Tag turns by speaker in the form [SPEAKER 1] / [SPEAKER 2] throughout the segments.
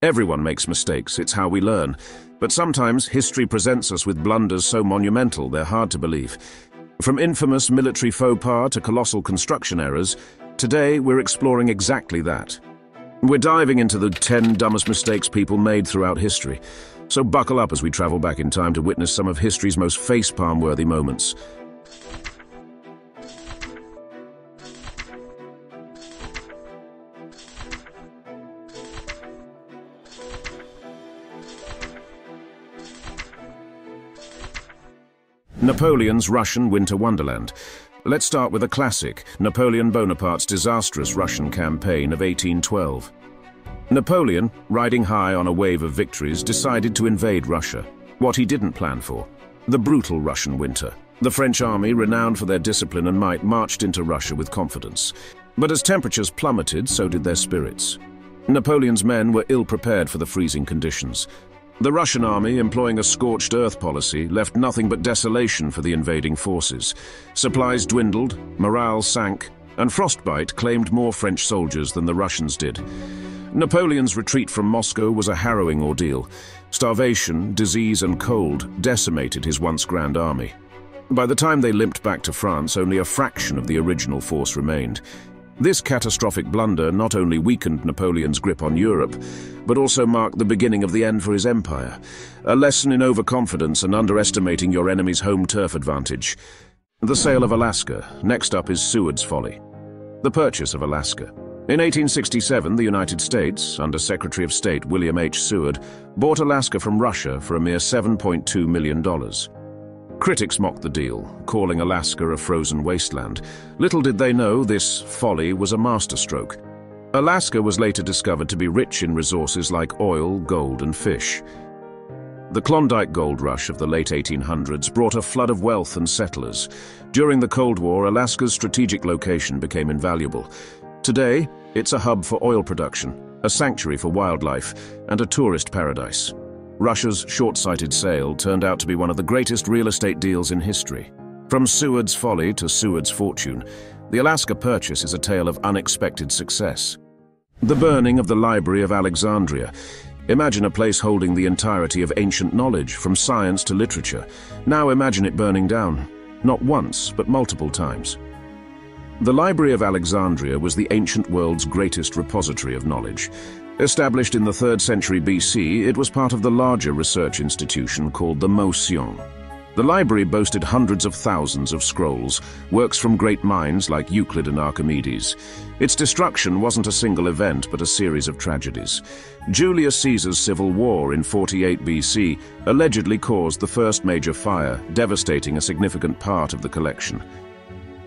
[SPEAKER 1] Everyone makes mistakes, it's how we learn. But sometimes history presents us with blunders so monumental they're hard to believe. From infamous military faux pas to colossal construction errors, today we're exploring exactly that. We're diving into the 10 dumbest mistakes people made throughout history. So buckle up as we travel back in time to witness some of history's most facepalm-worthy moments. Napoleon's Russian Winter Wonderland. Let's start with a classic, Napoleon Bonaparte's disastrous Russian campaign of 1812. Napoleon, riding high on a wave of victories, decided to invade Russia. What he didn't plan for: the brutal Russian winter. The French army, renowned for their discipline and might, marched into Russia with confidence. But as temperatures plummeted, so did their spirits. Napoleon's men were ill-prepared for the freezing conditions. The Russian army, employing a scorched earth policy, left nothing but desolation for the invading forces. Supplies dwindled, morale sank, and frostbite claimed more French soldiers than the Russians did. Napoleon's retreat from Moscow was a harrowing ordeal. Starvation, disease, and cold decimated his once grand army. By the time they limped back to France, only a fraction of the original force remained. This catastrophic blunder not only weakened Napoleon's grip on Europe, but also marked the beginning of the end for his empire. A lesson in overconfidence and underestimating your enemy's home turf advantage. The sale of Alaska. Next up is Sewards Folly. The purchase of Alaska. In 1867, the United States, under Secretary of State William H. Seward, bought Alaska from Russia for a mere $7.2 million. Critics mocked the deal, calling Alaska a frozen wasteland. Little did they know this folly was a masterstroke. Alaska was later discovered to be rich in resources like oil, gold, and fish. The Klondike gold rush of the late 1800s brought a flood of wealth and settlers. During the Cold War, Alaska's strategic location became invaluable. Today, it's a hub for oil production, a sanctuary for wildlife, and a tourist paradise. Russia's short-sighted sale turned out to be one of the greatest real estate deals in history. From Sewards Folly to Sewards Fortune, the Alaska purchase is a tale of unexpected success. The burning of the Library of Alexandria. Imagine a place holding the entirety of ancient knowledge, from science to literature. Now imagine it burning down, not once, but multiple times. The Library of Alexandria was the ancient world's greatest repository of knowledge. Established in the 3rd century BC, it was part of the larger research institution called the Motion. The library boasted hundreds of thousands of scrolls, works from great minds like Euclid and Archimedes. Its destruction wasn't a single event, but a series of tragedies. Julius Caesar's civil war in 48 BC allegedly caused the first major fire, devastating a significant part of the collection.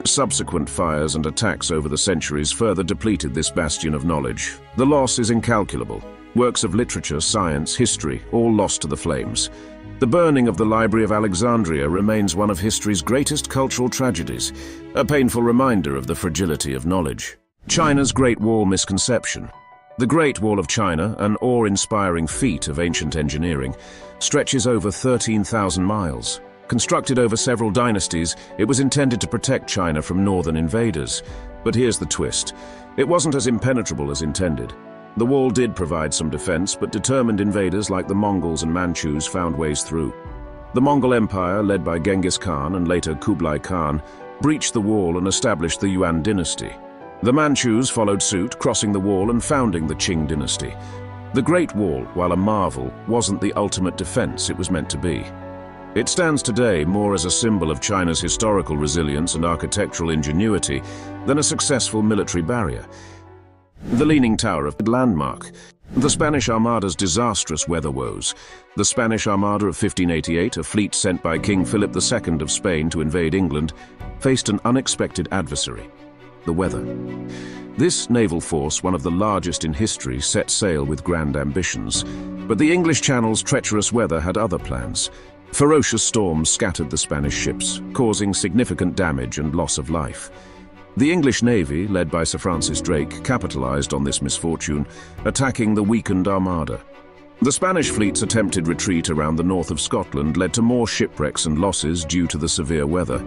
[SPEAKER 1] Subsequent fires and attacks over the centuries further depleted this bastion of knowledge. The loss is incalculable. Works of literature, science, history, all lost to the flames. The burning of the Library of Alexandria remains one of history's greatest cultural tragedies, a painful reminder of the fragility of knowledge. China's Great Wall misconception. The Great Wall of China, an awe-inspiring feat of ancient engineering, stretches over 13,000 miles. Constructed over several dynasties, it was intended to protect China from northern invaders. But here's the twist. It wasn't as impenetrable as intended. The wall did provide some defense, but determined invaders like the Mongols and Manchus found ways through. The Mongol Empire, led by Genghis Khan and later Kublai Khan, breached the wall and established the Yuan dynasty. The Manchus followed suit, crossing the wall and founding the Qing dynasty. The Great Wall, while a marvel, wasn't the ultimate defense it was meant to be. It stands today more as a symbol of China's historical resilience and architectural ingenuity than a successful military barrier. The Leaning Tower of Pisa landmark. The Spanish Armada's disastrous weather woes. The Spanish Armada of 1588, a fleet sent by King Philip II of Spain to invade England, faced an unexpected adversary: the weather. This naval force, one of the largest in history, set sail with grand ambitions. But the English Channel's treacherous weather had other plans. Ferocious storms scattered the Spanish ships, causing significant damage and loss of life. The English Navy, led by Sir Francis Drake, capitalized on this misfortune, attacking the weakened Armada. The Spanish fleet's attempted retreat around the north of Scotland led to more shipwrecks and losses due to the severe weather.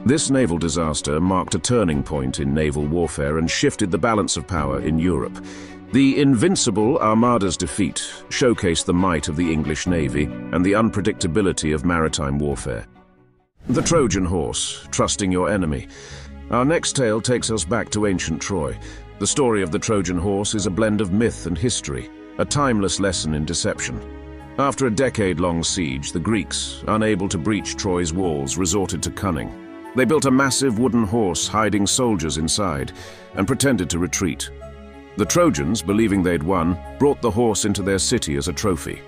[SPEAKER 1] This naval disaster marked a turning point in naval warfare and shifted the balance of power in Europe. The invincible Armadas' defeat showcased the might of the English navy and the unpredictability of maritime warfare. The Trojan Horse, trusting your enemy. Our next tale takes us back to ancient Troy. The story of the Trojan Horse is a blend of myth and history, a timeless lesson in deception. After a decade-long siege, the Greeks, unable to breach Troy's walls, resorted to cunning. They built a massive wooden horse hiding soldiers inside and pretended to retreat. The Trojans, believing they'd won, brought the horse into their city as a trophy.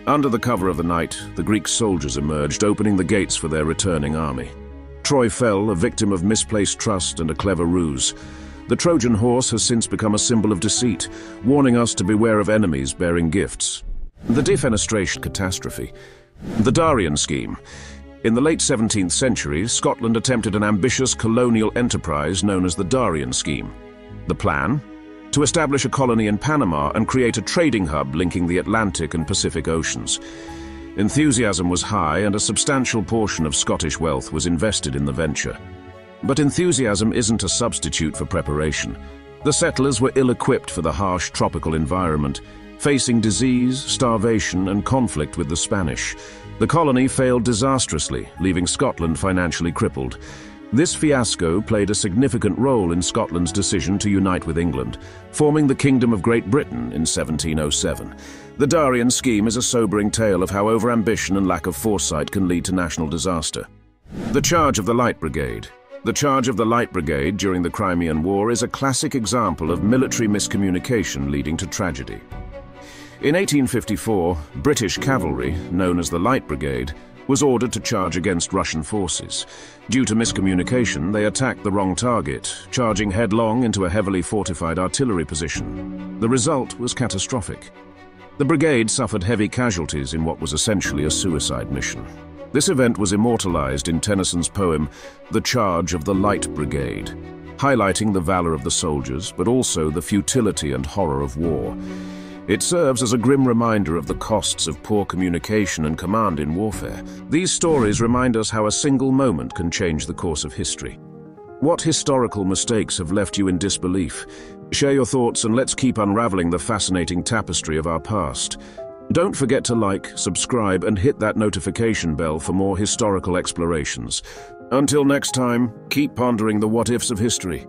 [SPEAKER 1] Under the cover of the night, the Greek soldiers emerged, opening the gates for their returning army. Troy fell, a victim of misplaced trust and a clever ruse. The Trojan horse has since become a symbol of deceit, warning us to beware of enemies bearing gifts. The defenestration catastrophe. The Darian Scheme. In the late 17th century, Scotland attempted an ambitious colonial enterprise known as the Darian Scheme. The plan? To establish a colony in Panama and create a trading hub linking the Atlantic and Pacific Oceans. Enthusiasm was high and a substantial portion of Scottish wealth was invested in the venture. But enthusiasm isn't a substitute for preparation. The settlers were ill-equipped for the harsh tropical environment, facing disease, starvation, and conflict with the Spanish. The colony failed disastrously, leaving Scotland financially crippled. This fiasco played a significant role in Scotland's decision to unite with England, forming the Kingdom of Great Britain in 1707. The Darian Scheme is a sobering tale of how overambition and lack of foresight can lead to national disaster. The charge of the Light Brigade. The charge of the Light Brigade during the Crimean War is a classic example of military miscommunication leading to tragedy. In 1854, British cavalry, known as the Light Brigade, was ordered to charge against Russian forces. Due to miscommunication, they attacked the wrong target, charging headlong into a heavily fortified artillery position. The result was catastrophic. The brigade suffered heavy casualties in what was essentially a suicide mission. This event was immortalized in Tennyson's poem, The Charge of the Light Brigade, highlighting the valor of the soldiers, but also the futility and horror of war. It serves as a grim reminder of the costs of poor communication and command in warfare. These stories remind us how a single moment can change the course of history. What historical mistakes have left you in disbelief? Share your thoughts and let's keep unraveling the fascinating tapestry of our past. Don't forget to like, subscribe, and hit that notification bell for more historical explorations. Until next time, keep pondering the what-ifs of history.